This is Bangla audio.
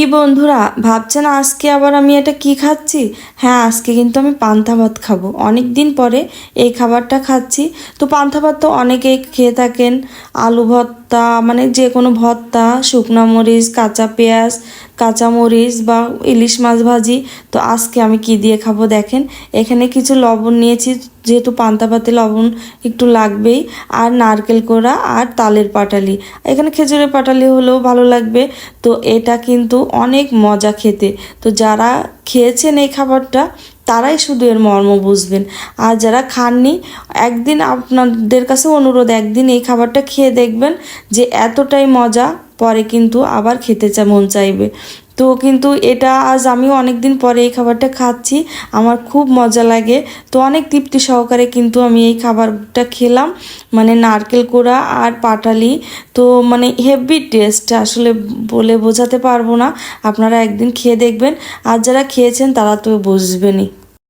কি বন্ধুরা ভাবছেন আজকে আবার আমি এটা কি খাচ্ছি? হ্যাঁ, আজকে কিন্তু আমি পান্তা ভাত খাবো। অনেক দিন পরে এই খাবারটা খাচ্ছি। তো পান্তা ভাত তো অনেকেই খেয়ে থাকেন, আলু ভর্তা মানে যে কোনো ভর্তা, শুকনা মরিচ, কাঁচা পেঁয়াজ, কাঁচা মরিচ বা ইলিশ মাছ ভাজি। তো আজকে আমি কি দিয়ে খাবো দেখেন, এখানে কিছু লবণ নিয়েছি, যেহেতু পান্তা ভাতে লবণ একটু লাগবেই, আর নারকেল কোড়া আর তালের পাটালি, এখানে খেজুরের পাটালি হলেও ভালো লাগবে। তো এটা কিন্তু অনেক মজা খেতে। তো যারা খেয়েছেন এই খাবারটা তারাই শুধু এর মর্ম বুঝবেন, আর যারা খাননি একদিন আপনাদের কাছে অনুরোধ, একদিন এই খাবারটা খেয়ে দেখবেন যে এতটাই মজা, পরে কিন্তু আবার খেতে মন চাইবে। তো কিন্তু এটা আজ আমিও অনেক দিন পরে এই খাবারটা খাচ্ছি, আমার খুব মজা লাগে। তো অনেক তৃপ্তি সহকারে কিন্তু আমি এই খাবারটা খেলাম, মানে নারকেল কোড়া আর পাটালি। তো মানে হেভি টেস্ট, আসলে বলে বোঝাতে পারবো না। আপনারা একদিন খেয়ে দেখবেন, আর যারা খেয়েছেন তারা তো বুঝবেনই।